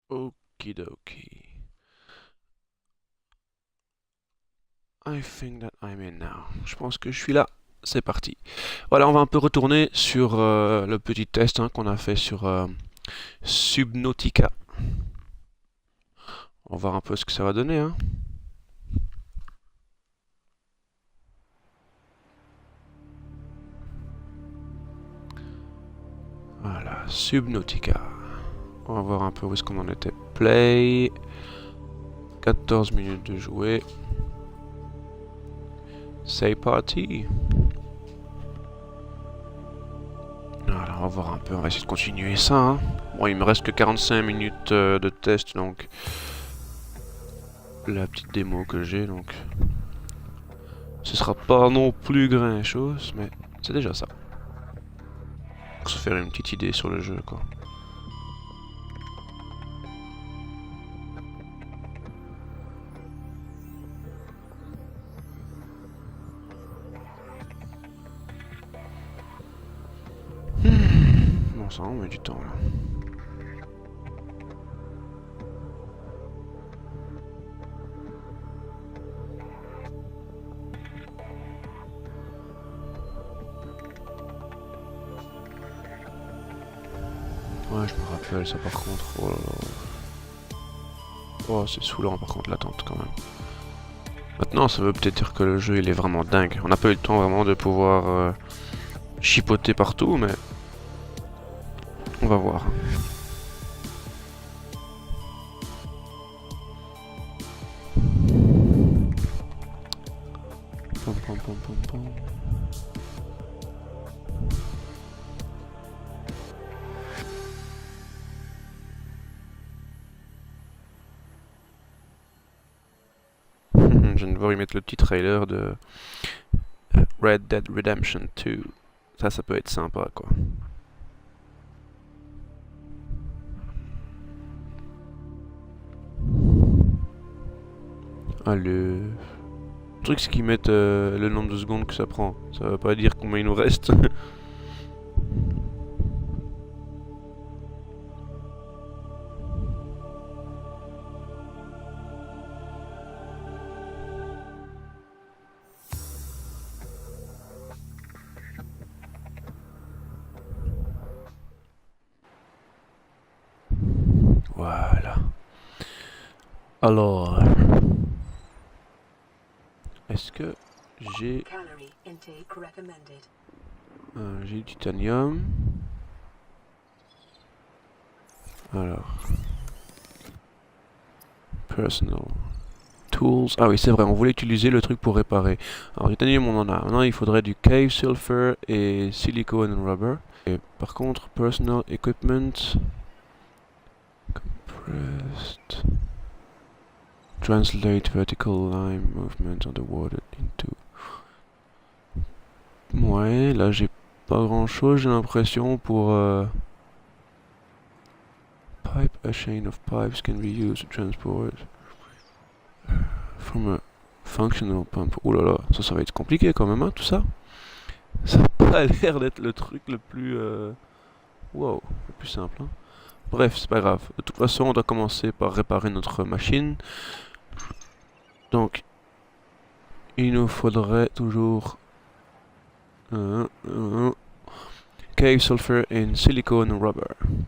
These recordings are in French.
Okidoki. I think that I'm in now. Je pense que je suis là. C'est parti. Voilà, on va un peu retourner sur le petit test qu'on a fait sur Subnautica. On va voir un peu ce que ça va donner. Voilà, Subnautica. On va voir un peu où est-ce qu'on en était. Play. 14 minutes de jouer. Say party. Voilà, on va voir un peu. On va essayer de continuer ça. Bon, il me reste que 45 minutes de test, donc la petite démo que j'ai, donc ce sera pas non plus grand chose, mais c'est déjà ça. Pour se faire une petite idée sur le jeu, quoi. Bon, ça, on met du temps là. Ouais, je me rappelle ça par contre. Oh là là. Oh, c'est saoulant par contre l'attente quand même. Maintenant, ça veut peut-être dire que le jeu il est vraiment dingue. On n'a pas eu le temps vraiment de pouvoir chipoter partout, mais on va voir. Pom, pom, pom, pom, pom. Je viens de voir y mettre le petit trailer de Red Dead Redemption 2. Ça peut être sympa, quoi. Ah, le truc, c'est qu'ils mettent le nombre de secondes que ça prend. Ça veut pas dire combien il nous reste. Voilà. Alors, est-ce que j'ai j'ai du titanium. Alors, personal tools. Ah oui, c'est vrai, on voulait utiliser le truc pour réparer. Alors, titanium, on en a. Maintenant, il faudrait du cave sulfur et silicone and rubber. Et par contre, personal equipment. Compressed. Translate vertical line movement on the water into. Ouais, là j'ai pas grand chose, j'ai l'impression pour. Pipe, a chain of pipes can be used to transport from a functional pump. Oh là là, ça va être compliqué quand même, tout ça. Ça a pas l'air d'être le truc le plus. Wow, le plus simple. Bref, c'est pas grave. De toute façon, on doit commencer par réparer notre machine. Donc, il nous faudrait toujours cave sulfur and silicone rubber.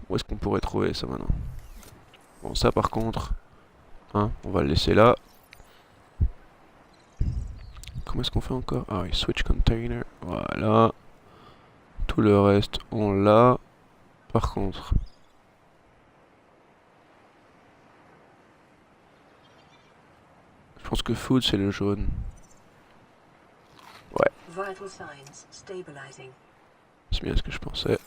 Où est-ce qu'on pourrait trouver ça maintenant? Bon, ça par contre, on va le laisser là. Comment est-ce qu'on fait encore? Ah oui, switch container, voilà. Tout le reste, on l'a. Par contre, je pense que food c'est le jaune. Ouais, c'est bien ce que je pensais.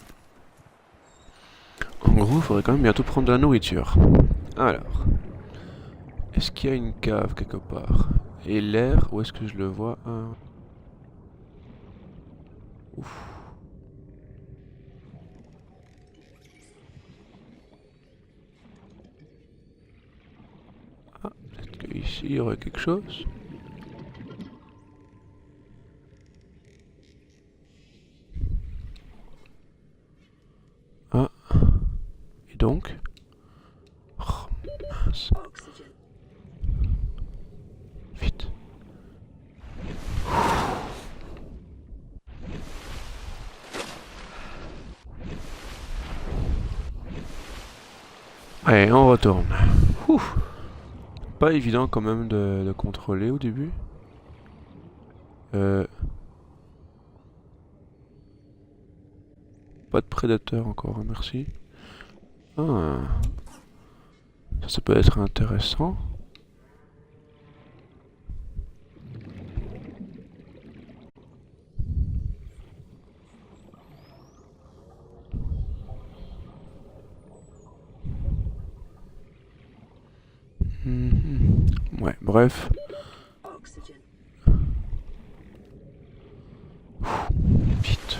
En gros, il faudrait quand même bientôt prendre de la nourriture. Alors, est-ce qu'il y a une cave quelque part? Et l'air, où est-ce que je le vois? Ouf. Ah, peut-être qu'ici il y aurait quelque chose. Ah, et donc? Oh Mince. Vite. Allez, on retourne. Ouf. Pas évident quand même de contrôler au début. Pas de prédateur encore, hein, merci. Ah. Ça peut être intéressant. Mhm. Ouais, bref. Vite.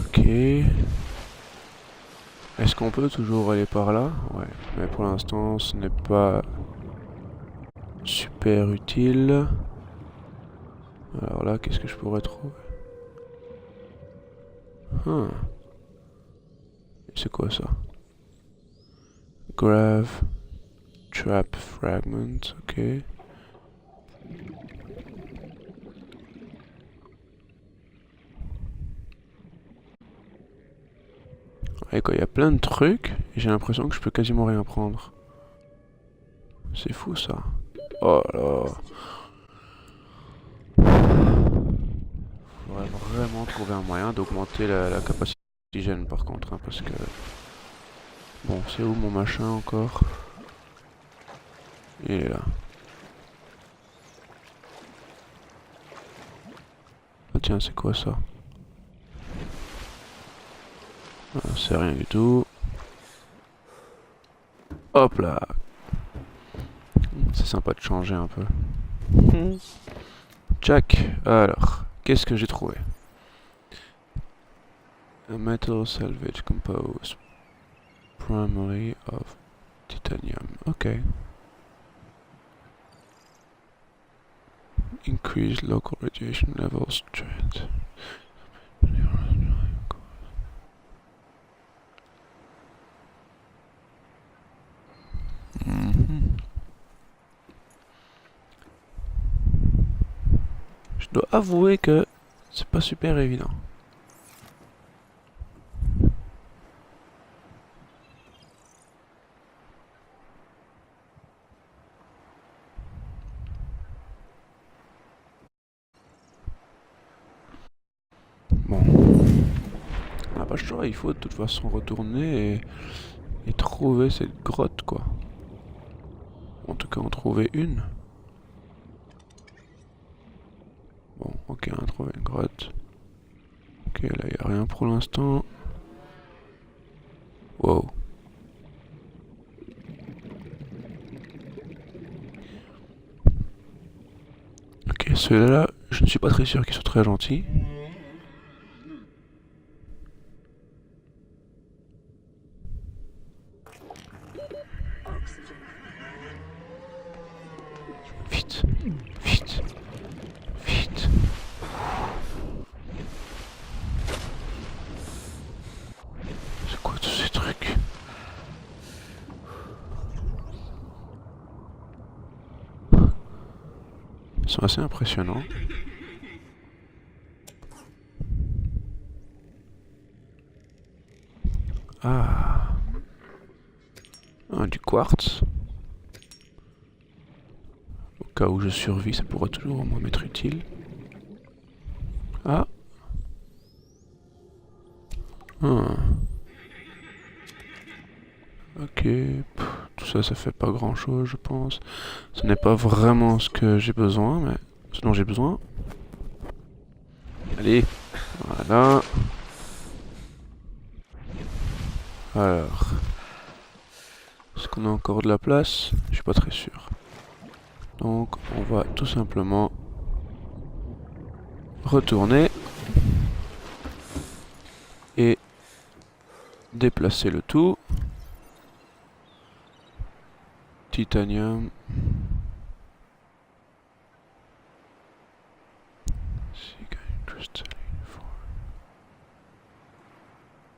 Ok. Est-ce qu'on peut toujours aller par là? Ouais, mais pour l'instant ce n'est pas super utile. Alors là, qu'est-ce que je pourrais trouver? Ah. C'est quoi ça? Grave. Trap fragment, ok. Et quoi, il y a plein de trucs, et j'ai l'impression que je peux quasiment rien prendre. C'est fou ça. Oh là. Faudrait vraiment trouver un moyen d'augmenter la capacité d'oxygène par contre, hein, parce que... Bon, c'est où mon machin encore? Il est là. Ah tiens, c'est quoi ça? Ah, c'est rien du tout. Hop là. C'est sympa de changer un peu. Jack, alors, qu'est-ce que j'ai trouvé? A metal salvage composed primarily of titanium. Ok. Increase local radiation level strength. Je dois avouer que c'est pas super évident. Bon. On n'a pas le choix, il faut de toute façon retourner et trouver cette grotte quoi. En tout cas en trouver une. Bon, ok, on a trouvé une grotte. Ok, là il n'y a rien pour l'instant. Wow. Ok, ceux-là, je ne suis pas très sûr qu'ils soient très gentils. Vite, vite, vite. C'est quoi tous ces trucs? Ils sont assez impressionnants. Ah. Ah, du quartz. Au cas où je survis, ça pourrait toujours au moins m'être utile. Ah. Ah. Ok. Pff, tout ça, ça fait pas grand chose, je pense. Ce n'est pas vraiment ce que j'ai besoin, mais ce dont j'ai besoin. Allez. Voilà. Alors. Est-ce qu'on a encore de la place? Je suis pas très sûr. Donc, on va tout simplement retourner et déplacer le tout. Titanium.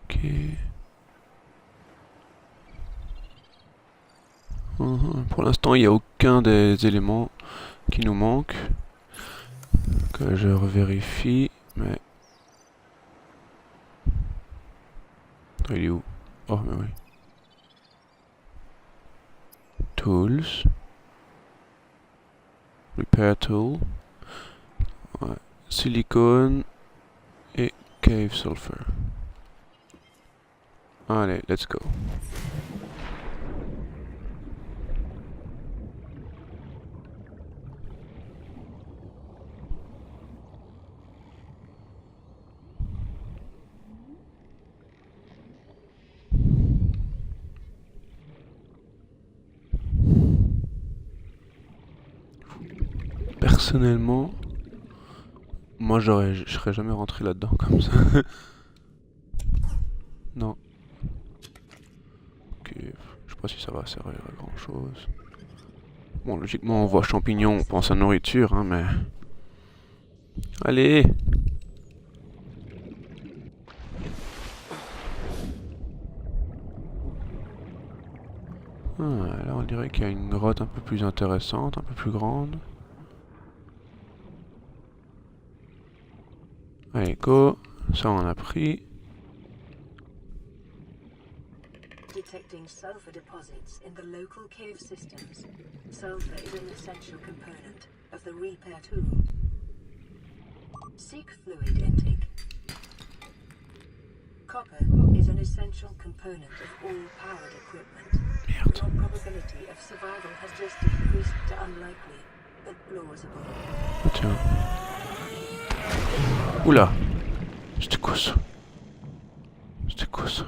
Ok. Pour l'instant, il n'y a aucun des éléments qui nous manquent. Que je revérifie, mais... Il est où? Oh, mais oui. Tools. Repair tool. Ouais. Silicone. Et cave sulfur. Allez, let's go. Personnellement, moi je serais jamais rentré là-dedans comme ça. Non. Ok, je sais pas si ça va servir à grand chose. Bon, logiquement on voit champignons, on pense à nourriture, hein, mais... Allez! Ah, là on dirait qu'il y a une grotte un peu plus intéressante, un peu plus grande. Allez, go. Ça on a pris. Detecting sulfur deposits in the local cave systems. Sulfur is an essential component of the repair tool. Seek fluid intake. Copper is an essential component of all powered equipment. Merde. Your probability of survival has just decreased to unlikely, but plausible. Ah, tiens. Oula! C'était quoi ça? C'était quoi ça?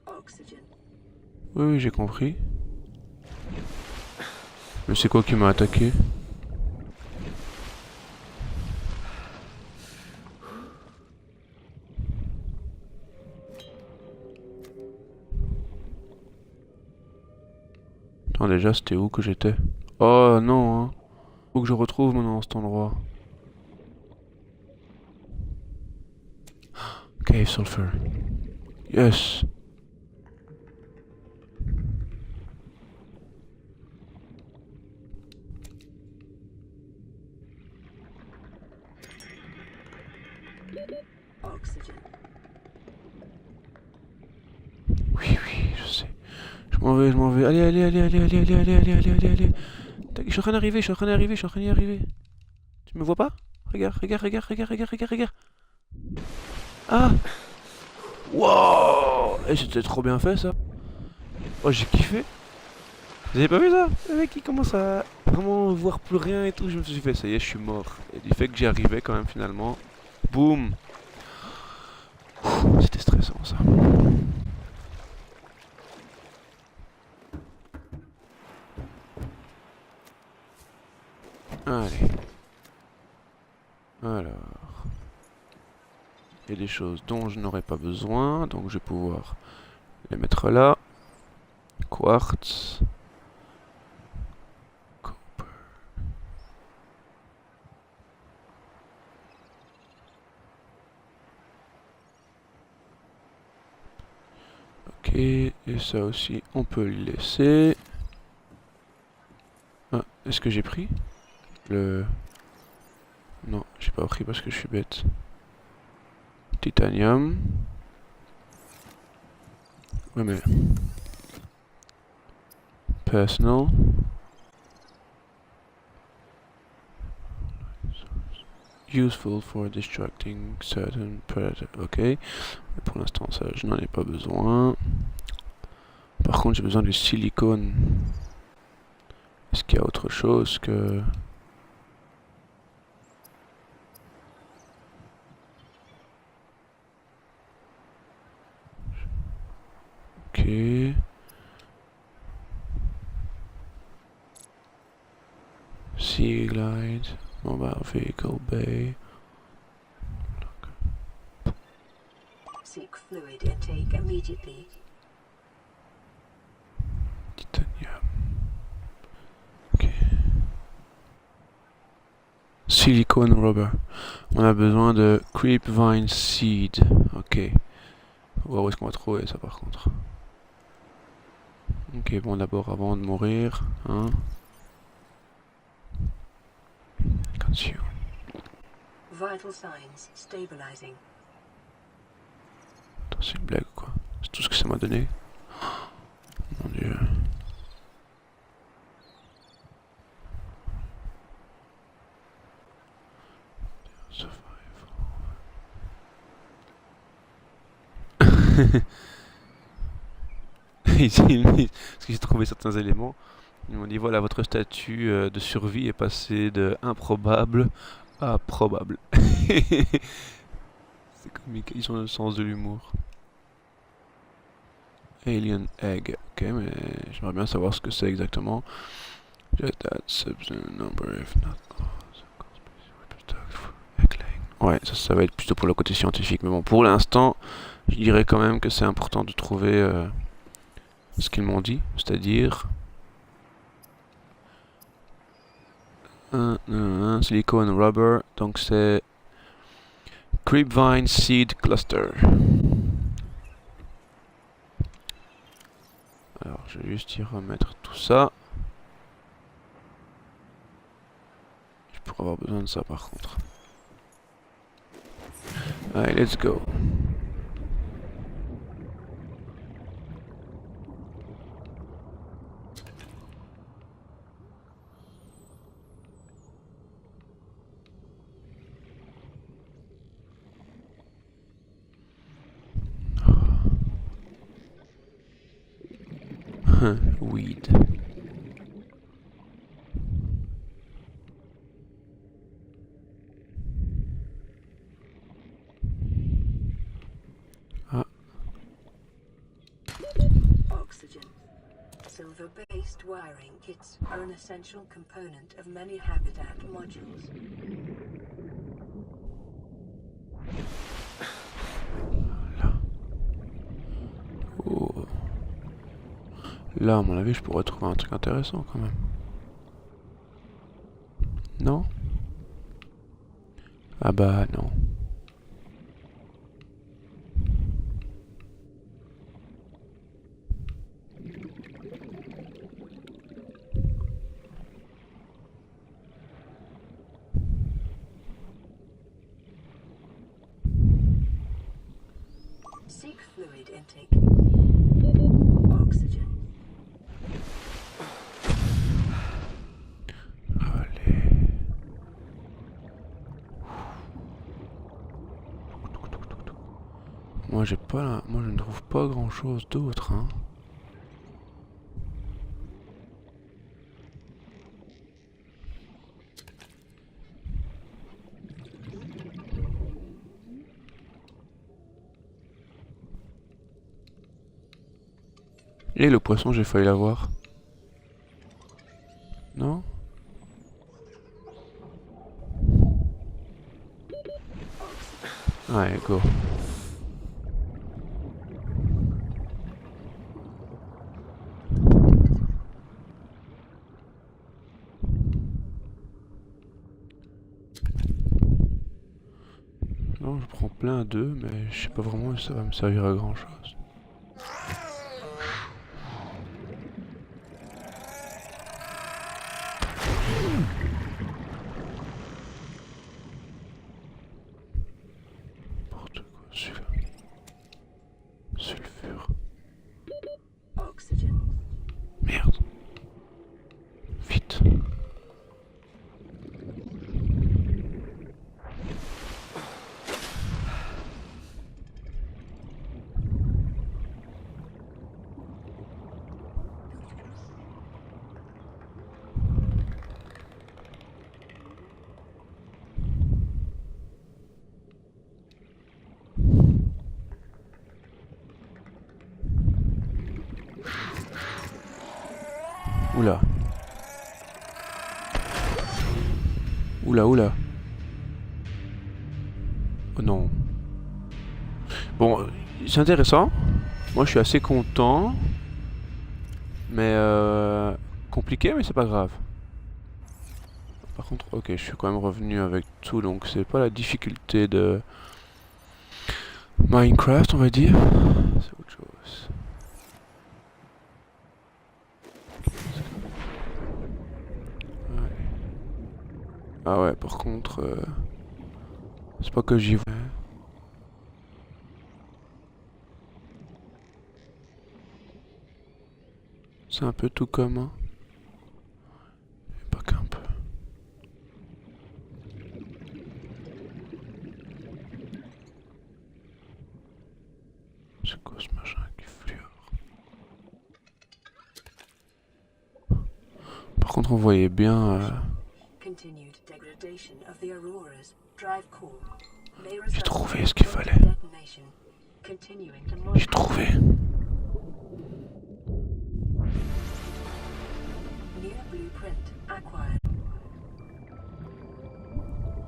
Oxygen. Oui, oui, j'ai compris. Mais c'est quoi qui m'a attaqué? Attends, déjà, c'était où que j'étais? Oh non, hein. Faut que je retrouve maintenant cet endroit. Cave sulfur. Yes. Oxygen. Oui, oui, je sais. Je m'en vais, je m'en vais. Allez, allez, allez, allez, allez, allez, allez, allez, allez, allez, allez. Tac, je suis en train d'arriver, je suis en train d'arriver, je suis en train d'y arriver. Tu me vois pas? Regarde, regarde, regarde, regarde, regarde, regarde, regarde. Ah! Wow! Et c'était trop bien fait ça. Oh, j'ai kiffé. Vous avez pas vu ça? Le mec il commence à vraiment voir plus rien et tout. Je me suis fait, ça y est, je suis mort. Et du fait que j'y arrivais quand même finalement. Boum! C'était stressant ça. Allez. Alors. Il y a des choses dont je n'aurai pas besoin. Donc je vais pouvoir les mettre là. Quartz. Copper. Ok. Et ça aussi, on peut le laisser. Ah, est-ce que j'ai pris le... Non, j'ai pas pris parce que je suis bête. Titanium. Ouais mais... Personal. Useful for distracting certain predator. Ok. Mais pour l'instant ça je n'en ai pas besoin. Par contre j'ai besoin du silicone. Est-ce qu'il y a autre chose que... Ok. Sea glide, mobile vehicle bay. Seek fluid intake immediately. Titanium. Ok. Silicone rubber. On a besoin de creepvine seed. Ok. On va voir où est-ce qu'on va trouver ça par contre. Ok, bon, d'abord, avant de mourir, hein. Consume. Vital signs stabilizing. Attends, c'est une blague ou quoi? C'est tout ce que ça m'a donné? Mon dieu. Ici, parce que j'ai trouvé certains éléments. Ils m'ont dit voilà, votre statut de survie est passé de improbable à probable. C'est comique, ils ont le sens de l'humour. Alien Egg. Ok, mais j'aimerais bien savoir ce que c'est exactement. Ouais, ça va être plutôt pour le côté scientifique. Mais bon, pour l'instant, je dirais quand même que c'est important de trouver ce qu'ils m'ont dit. C'est-à-dire... silicone rubber. Donc c'est... Creepvine Seed Cluster. Alors, je vais juste y remettre tout ça. Je pourrais avoir besoin de ça par contre. Allez, let's go. Weed. Ah. Oxygen. Silver-based wiring kits are an essential component of many habitat modules. Là. Oh. Là, à mon avis, je pourrais trouver un truc intéressant quand même. Non? Ah bah non. Seek fluid intake. Oxygen. Allez. Moi j'ai pas, moi je ne trouve pas grand chose d'autre, hein. Et le poisson, j'ai failli l'avoir. Non? Ouais, go. Non, je prends plein d'œufs, mais je sais pas vraiment si ça va me servir à grand chose. N'importe quoi, sulfure. Oxygen. Merde. Vite. Oula. Oula, oula. Oh non. Bon, c'est intéressant. Moi, je suis assez content. Mais compliqué, mais c'est pas grave. Par contre, ok, je suis quand même revenu avec tout, donc c'est pas la difficulté de Minecraft, on va dire. C'est autre chose. Ah ouais, par contre, c'est pas que j'y vois. C'est un peu tout comme, hein. Pas qu'un peu. C'est quoi ce machin qui fluore? Par contre, on voyait bien. Continued degradation of the Aurora's drive core may J'ai result trouvé in ce qu'il fallait. detonation, continuing to J'ai monitor. trouvé. New blueprint acquired.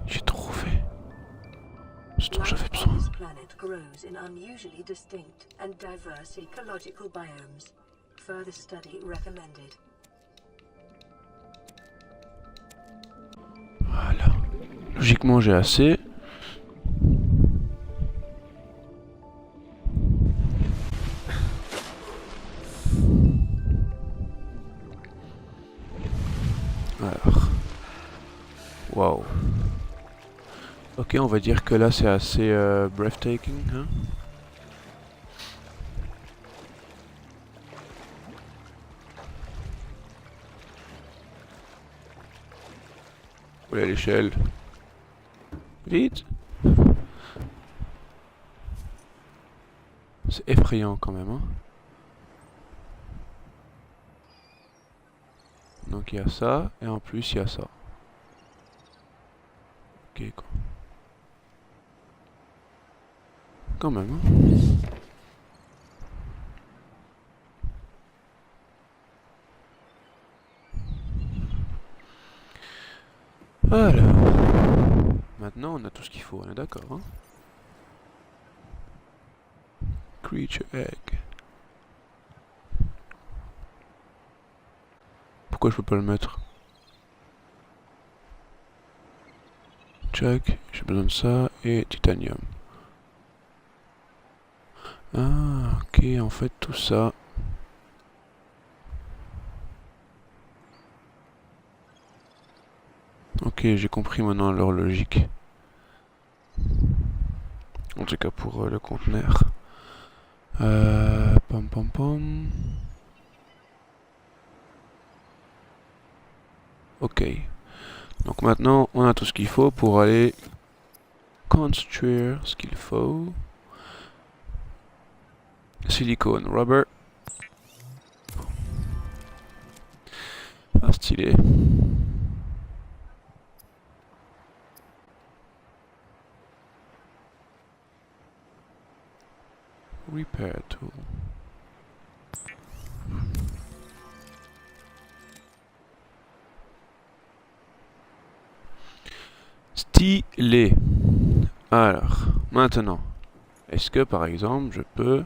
J'ai trouvé ce dont j'avais Life on besoin. this planet grows in unusually distinct and diverse ecological biomes. Further study recommended. Voilà. Logiquement, j'ai assez. Alors. Waouh. Ok, on va dire que là c'est assez breathtaking, hein. Où est l'échelle? Vite! C'est effrayant quand même, hein. Donc il y a ça, et en plus il y a ça. Ok, quoi. Quand même, hein. Alors. Maintenant on a tout ce qu'il faut, on est d'accord, hein. Creature egg. Pourquoi je peux pas le mettre? Check, j'ai besoin de ça et titanium. Ah, ok, en fait tout ça. Ok, j'ai compris maintenant leur logique. En tout cas pour le conteneur. Pom pom pom. Ok. Donc maintenant, on a tout ce qu'il faut pour aller construire ce qu'il faut. Silicone, rubber. Ah, stylé. Repair tool. Stylé. Alors, maintenant, est-ce que par exemple je peux...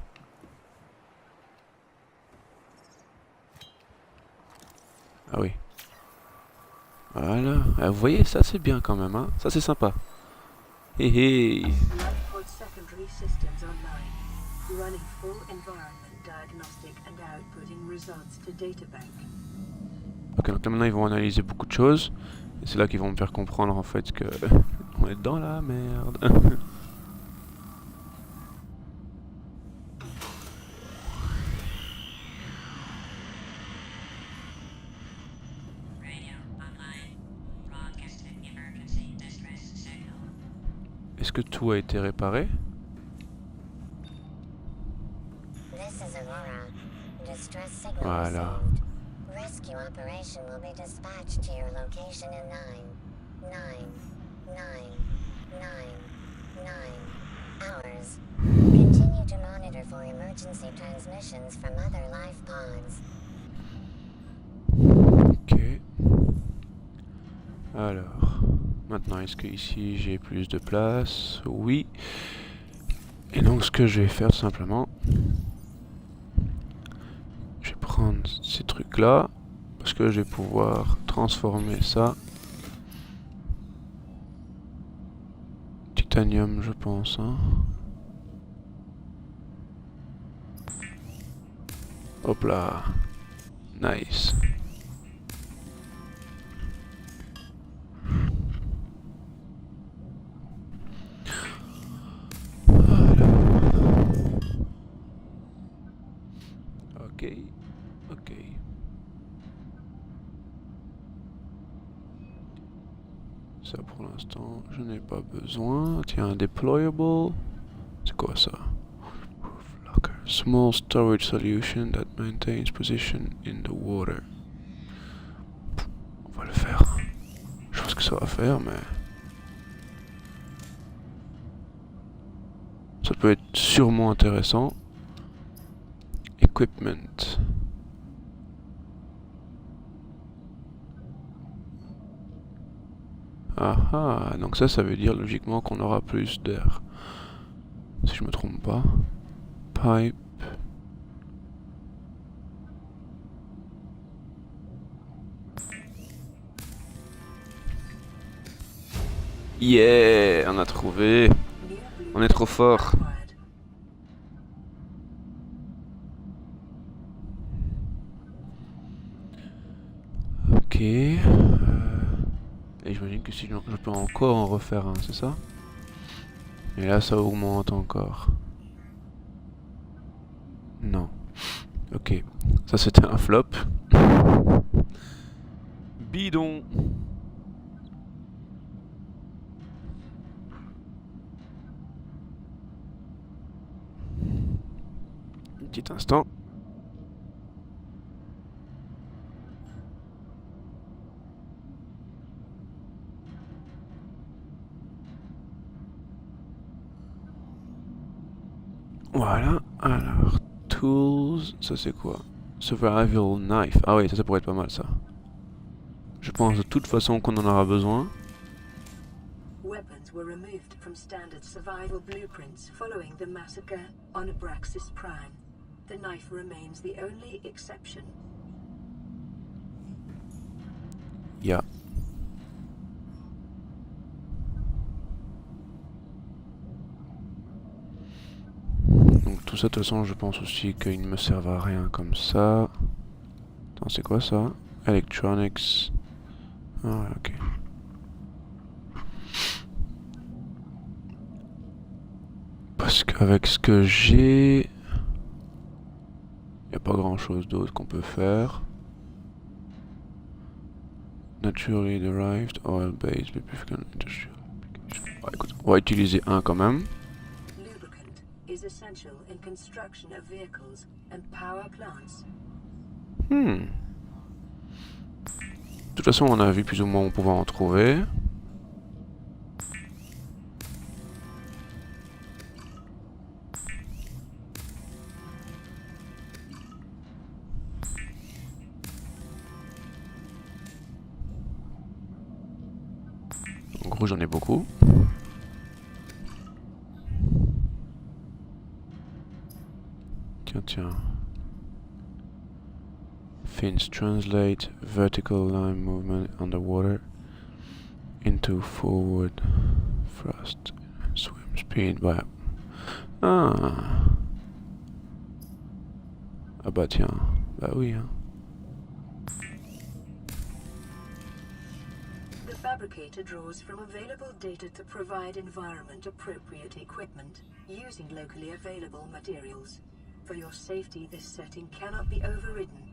Ah oui. Voilà. Ah, vous voyez, ça c'est bien quand même, hein. Ça c'est sympa. Hé hé. Lifepod secondary systems online, running full environment diagnostic and outputting results to databank. Ok, donc là maintenant ils vont analyser beaucoup de choses. Et c'est là qu'ils vont me faire comprendre en fait que... on est dans la merde. Est-ce que tout a été réparé? This is Aurora. Distress signal Voilà. received. Rescue operation will be dispatched to your location in 9 hours. Continue to monitor for emergency transmissions from other life pods. Ok. Alors, maintenant est-ce que ici j'ai plus de place? Oui. Et donc ce que je vais faire tout simplement, je vais prendre ces trucs là, parce que je vais pouvoir transformer ça. Titanium je pense, hein. Hop là. Nice. Ça pour l'instant, je n'ai pas besoin. Tiens, un deployable. C'est quoi ça? Locker. Small storage solution that maintains position in the water. On va le faire. Je sais ce que ça va faire, mais... ça peut être sûrement intéressant. Equipment. Ah ah, donc ça veut dire logiquement qu'on aura plus d'air. Si je me trompe pas. Pipe. Yeah, on a trouvé. On est trop fort. Ok. Et j'imagine que si je peux encore en refaire un, c'est ça? Et là, ça augmente encore. Non. Ok. Ça, c'était un flop. Bidon. Un petit instant. Voilà, alors, tools, ça c'est quoi? Survival knife, ah oui, ça pourrait être pas mal ça. Je pense de toute façon qu'on en aura besoin. Weapons were removed from standard survival blueprints following the massacre on Abraxas Prime. The knife remains the only exception. Yeah. Donc tout ça, de toute façon, je pense aussi qu'il ne me servent à rien comme ça. Attends, c'est quoi ça? Electronics. Ah ouais, ok. Parce qu'avec ce que j'ai... il n'y a pas grand chose d'autre qu'on peut faire. Naturally derived oil-based lubricant industrial application. Ouais, écoute, on va utiliser un quand même. Lubricant is essential in construction of vehicles and power plants. De toute façon, on a vu plus ou moins où on pouvait en trouver. En gros, j'en ai beaucoup. Tiens, tiens. Fins translate vertical line movement underwater into forward thrust and swim speed by... Ah. Ah bah tiens, bah oui hein. The fabricator draws from available data to provide environment-appropriate equipment using locally available materials. For your safety, this setting cannot be overridden.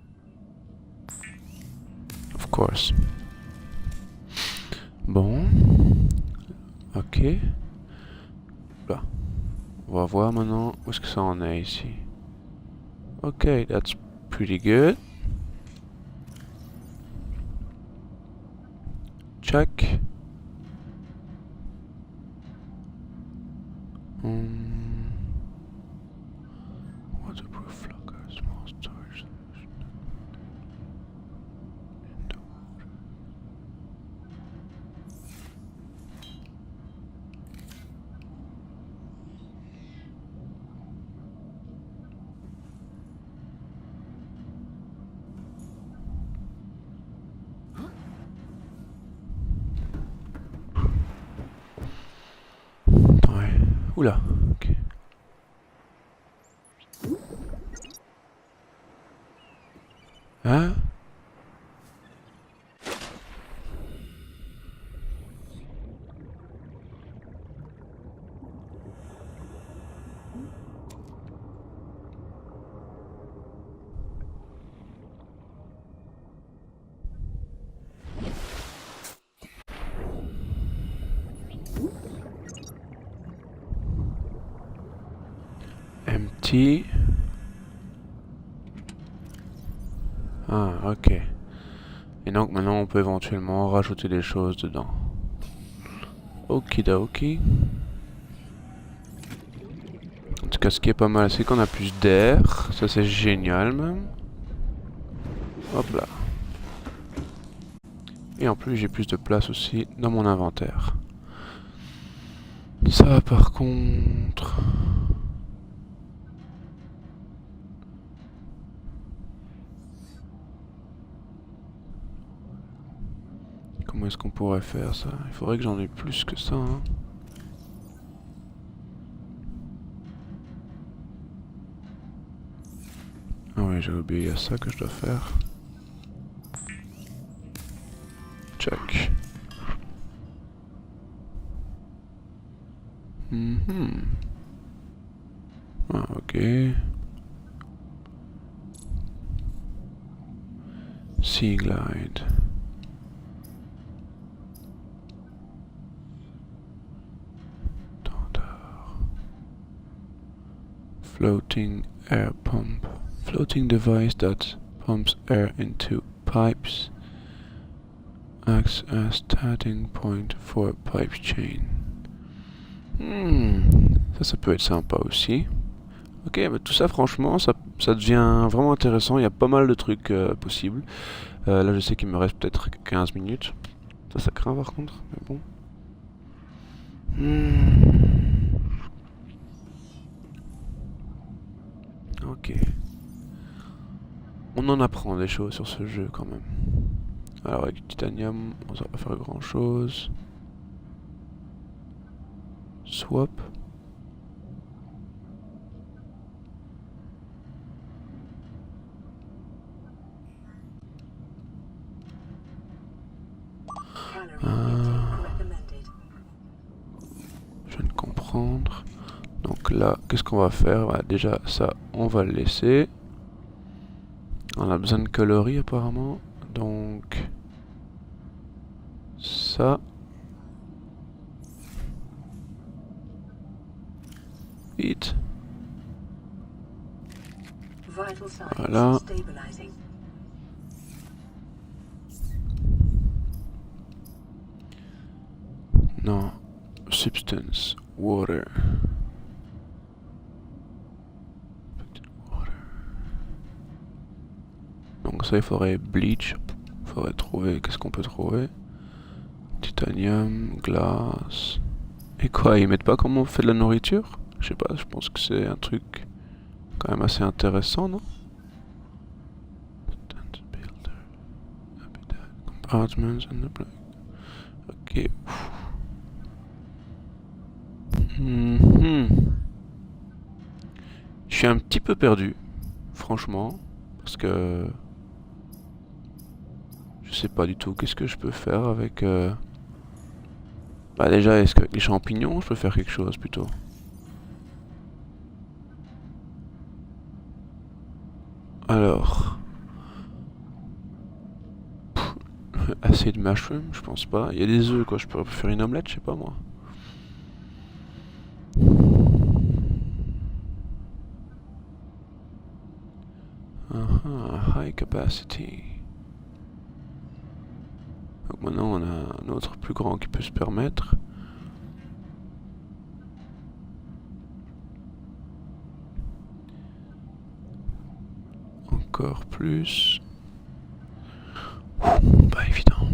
Of course. Bon. Ok. Là. On va voir maintenant où est-ce que ça en est ici. Ok, that's pretty good. Check. Waterproof locker, small storage solution. Attends, ouais. Oula, ok. Hein? ici. Ah, ok. Et donc maintenant on peut éventuellement rajouter des choses dedans. Okidoki. En tout cas, ce qui est pas mal, c'est qu'on a plus d'air. Ça, c'est génial même. Hop là. Et en plus, j'ai plus de place aussi dans mon inventaire. Ça, par contre... Comment est-ce qu'on pourrait faire ça? Il faudrait que j'en ai plus que ça, hein. Ah oui, j'ai oublié, il y a ça que je dois faire. Check. Ah, ok. Sea Glide. Standard. Floating air pump. Floating device that pumps air into pipes. Acts as starting point for pipe chain. Ça peut être sympa aussi. Ok, mais tout ça franchement, ça devient vraiment intéressant. Il y a pas mal de trucs possibles. Là je sais qu'il me reste peut-être 15 minutes. Ça craint par contre, mais bon. Ok. On en apprend des choses sur ce jeu quand même. Alors avec du titanium, on va pas faire grand chose. Swap. Je viens de comprendre. Donc là, qu'est-ce qu'on va faire? Bah, déjà, ça, on va le laisser. On a besoin de calories apparemment. Donc... ça... vite. Voilà. Non. Substance. Water. Donc ça, il faudrait bleach. Il faudrait trouver... qu'est-ce qu'on peut trouver? Titanium, glace... Et quoi, ils mettent pas comment on fait de la nourriture? Je sais pas, je pense que c'est un truc quand même assez intéressant, non? Compartments and the block. Ok. Je suis un petit peu perdu, franchement, parce que je sais pas du tout qu'est-ce que je peux faire avec... Bah déjà, est-ce que les champignons, je peux faire quelque chose plutôt? Alors... assez de mushroom, je pense pas. Il y a des œufs quoi, je pourrais faire une omelette, je sais pas moi. High capacity. Donc maintenant on a un autre plus grand qui peut se permettre. Encore plus. Pas évident.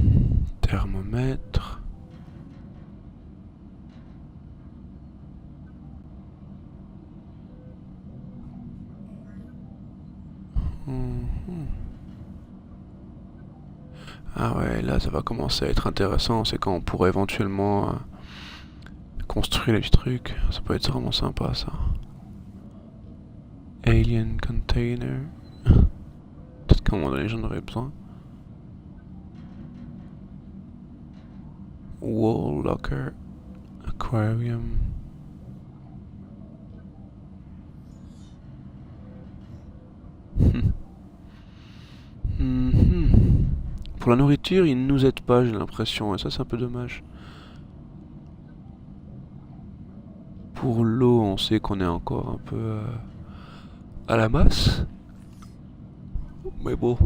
Thermomètre. Ah ouais, là ça va commencer à être intéressant, c'est quand on pourrait éventuellement construire les petits trucs, ça peut être vraiment sympa ça. Alien container. Peut-être qu'à un moment donné j'en aurais besoin. Wall locker. Aquarium. Pour la nourriture, ils ne nous aident pas, j'ai l'impression, et ça c'est un peu dommage. Pour l'eau, on sait qu'on est encore un peu à la masse. Mais bon.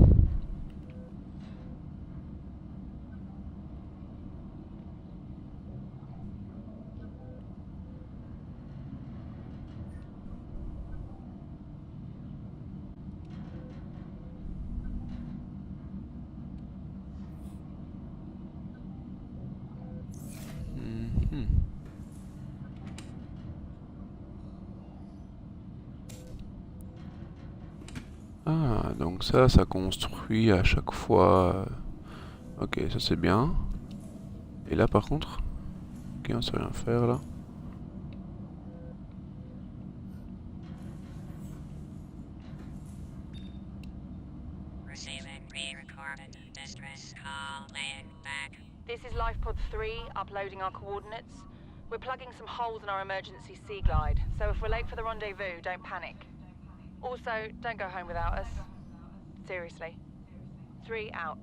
Mhm. Ah, donc ça construit à chaque fois. Ok, ça c'est bien. Et là par contre, ok, on sait rien faire là. Receiving pre-recorded distress call laying back. This is LifePod 3, uploading our coordinates. We're plugging some holes in our emergency sea glide, so if we're late for the rendezvous, don't panic. Also, don't go home without us. Seriously. 3 out.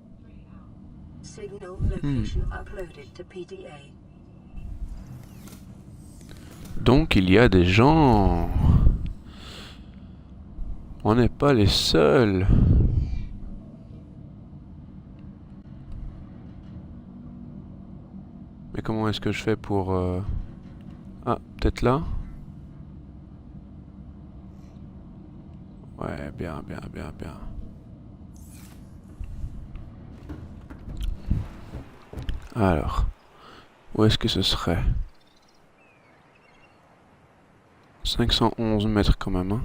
Signal location uploaded to PDA. Donc il y a des gens. On n'est pas les seuls. Mais comment est-ce que je fais pour... Ah, peut-être là? Ouais, bien, bien, bien, bien. Alors, où est-ce que ce serait? 511 mètres quand même, hein.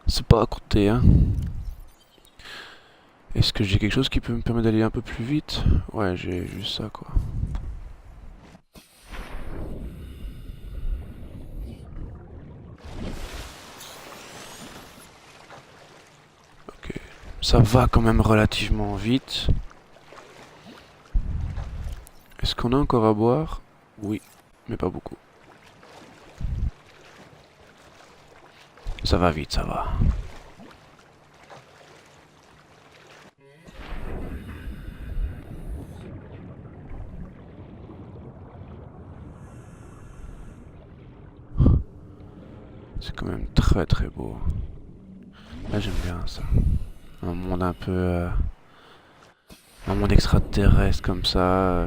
C'est pas à côté, hein. Est-ce que j'ai quelque chose qui peut me permettre d'aller un peu plus vite? Ouais, j'ai juste ça, quoi. Ok. Ça va quand même relativement vite. Est-ce qu'on a encore à boire? Oui, mais pas beaucoup. Ça va vite, ça va. C'est quand même très très beau. Là j'aime bien ça. Un monde un peu... un monde extraterrestre comme ça.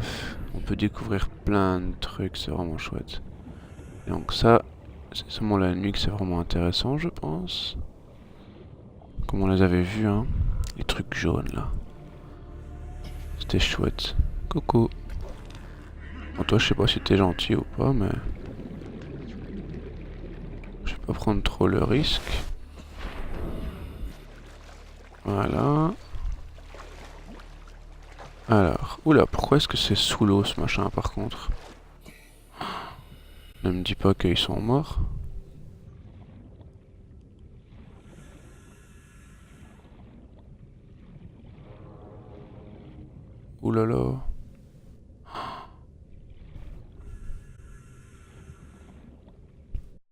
On peut découvrir plein de trucs, c'est vraiment chouette. Et donc ça, c'est seulement la nuit que c'est vraiment intéressant, je pense. Comme on les avait vus, hein. Les trucs jaunes là. C'était chouette. Coucou. Bon, toi je sais pas si t'es gentil ou pas, mais... je vais pas prendre trop le risque. Voilà. Alors, oula, pourquoi est-ce que c'est sous l'eau ce machin par contre? Ne me dis pas qu'ils sont morts. Oulala.